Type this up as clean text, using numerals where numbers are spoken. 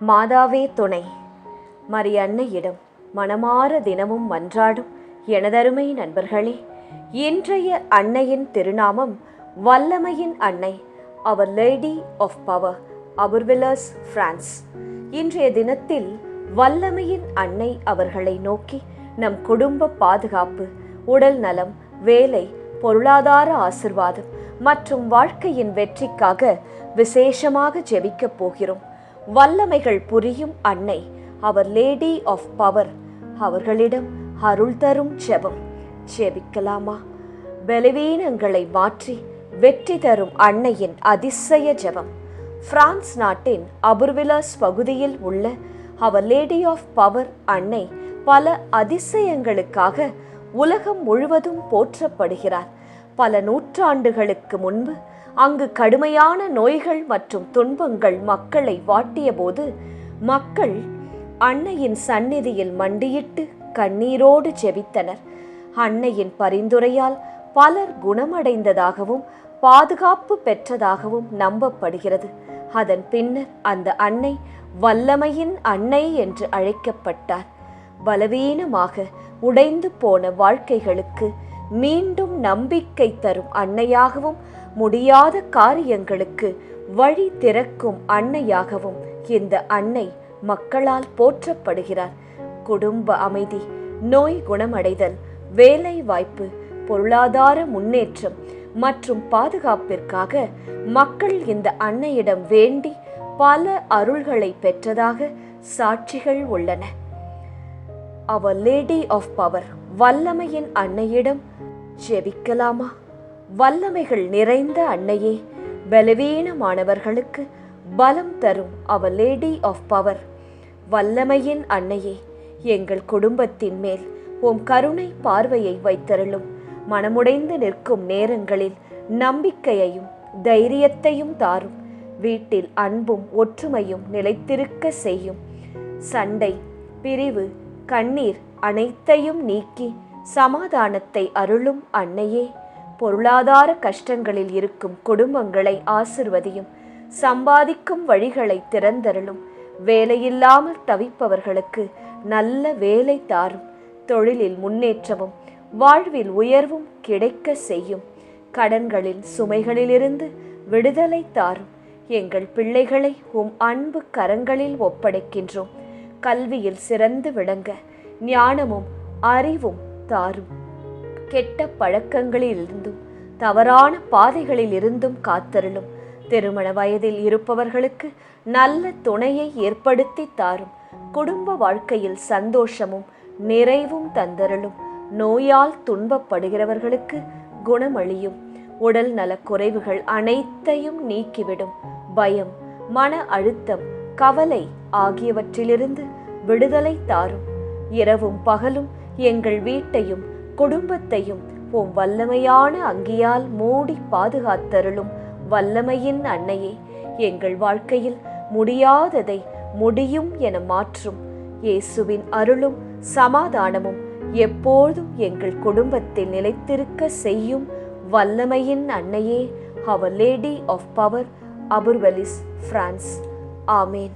மாதாவே துணை. மரியன்னையிடம் மனமார தினமும் மன்றாடும் எனதருமை நண்பர்களே, இன்றைய அன்னையின் திருநாமம் வல்லமையின் அன்னை, அவர் லேடி ஆஃப் பவர், அபுர்விலஸ், பிரான்ஸ். இன்றைய தினத்தில் வல்லமையின் அன்னை அவர்களை நோக்கி நம் குடும்ப பாதுகாப்பு, உடல் நலம், வேலை, பொருளாதார ஆசிர்வாதம் மற்றும் வாழ்க்கையின் வெற்றிக்காக விசேஷமாக ஜெபிக்கப் போகிறோம். வல்லமைகள் புரியும் அன்னை, அவர் லேடி ஆஃப் பவர், அவர்களிடம் அருள் தரும் ஜெபம். ஜெபிக்கலாமா? பலவீனங்களை மாற்றி வெற்றி தரும் அன்னையின் அதிசய ஜெபம். பிரான்ஸ் நாட்டின் அபுர்விலஸ் பகுதியில் உள்ள அவர் லேடி ஆஃப் பவர் அன்னை பல அதிசயங்களுக்காக உலகம் முழுவதும் போற்றப்படுகிறார். பல நூற்றாண்டுகளுக்கு முன்பு அங்கு கடுமையான நோய்கள் மற்றும் துன்பங்கள் மக்களை வாட்டிய போது மக்கள் அன்னையின் சந்நிதியில் மண்டியிட்டு கண்ணீரோடு ஜெபித்தனர். அன்னையின் பரிந்துரையால் பலர் குணமடைந்ததாகவும் பாதுகாப்பு பெற்றதாகவும் நம்பப்படுகிறது. அதன் பின்னர் அந்த அன்னை வல்லமையின் அன்னை என்று அழைக்கப்பட்டார். பலவீனமாக உடைந்து போன வாழ்க்கைகளுக்கு மீண்டும் நம்பிக்கை தரும் அன்னையாகவும், முடியாத காரியங்களுக்கு வழி திறக்கும் அன்னையாகவும் இந்த அன்னை மக்களால் போற்றப்படுகிறார். குடும்ப அமைதி, நோய் குணமடைதல், வேலை வாய்ப்பு, பொருளாதார முன்னேற்றம் மற்றும் பாதுகாப்பிற்காக மக்கள் இந்த அன்னையிடம் வேண்டி பல அருள்களை பெற்றதாக சாட்சிகள் உள்ளன. அவர் லேடி ஆஃப் பவர், வல்லமையின் அன்னையிடம் ஜெபிக்கலாமா? வல்லமைகள் நிறைந்த அன்னையே, பலவீனமானவர்களுக்கு பலம் தரும் அவர் லேடி ஆஃப் பவர், வல்லமையின் அன்னையே, எங்கள் குடும்பத்தின் மேல் உம் கருணை பார்வையை வைத்தருளும். மனமுடைந்து நிற்கும் நேரங்களில் நம்பிக்கையையும் தைரியத்தையும் தாரும். வீட்டில் அன்பும் ஒற்றுமையும் நிலைத்திருக்க செய்யும். சண்டை, பிரிவு, கண்ணீர் அனைத்தையும் நீக்கி சமாதானத்தை அருளும் அன்னையே, பொருளாதார கஷ்டங்களில் இருக்கும் குடும்பங்களை ஆசிர்வதியும். சம்பாதிக்கும் வழிகளை திறந்தருளும். வேலையில்லாமல் தவிப்பவர்களுக்கு நல்ல வேலை தாரும். தொழிலில் முன்னேற்றமும் வாழ்வில் உயர்வும் கிடைக்க செய்யும். கடன்களின் சுமைகளிலிருந்து விடுதலை தாரும். எங்கள் பிள்ளைகளை உம் அன்பு கரங்களில் ஒப்படைக்கின்றோம். கல்வியில் சிறந்து விளங்க ஞானமும் அறிவும் தாரும். கெட்ட பழக்கங்களிலிருந்தும் தவறான பாதைகளில் இருந்தும் காத்தருளும். திருமண வயதில் இருப்பவர்களுக்கு நல்ல துணையை ஏற்படுத்தி தாரும். குடும்ப வாழ்க்கையில் சந்தோஷமும் நிறைவும் தந்தருளும். நோயால் துன்பப்படுகிறவர்களுக்கு குணமளியும். உடல் நல குறைவுகள் அனைத்தையும் நீக்கிவிடும். பயம், மன அழுத்தம், கவலை ஆகியவற்றிலிருந்து விடுதலை தாரும். இரவும் பகலும் எங்கள் வீட்டையும் குடும்பத்தையும் உம் வல்லமையான அங்கியால் மூடி பாதுகாத்தருளும் வல்லமையின் அன்னையே, எங்கள் வாழ்க்கையில் முடியாததை முடியும் என மாற்றும். இயேசுவின் அருளும் சமாதானமும் எப்போதும் எங்கள் குடும்பத்தில் நிலைத்திருக்க செய்யும் வல்லமையின் அன்னையே, அவர் லேடி ஆஃப் பவர், அபுர்வலிஸ், பிரான்ஸ். ஆமேன்.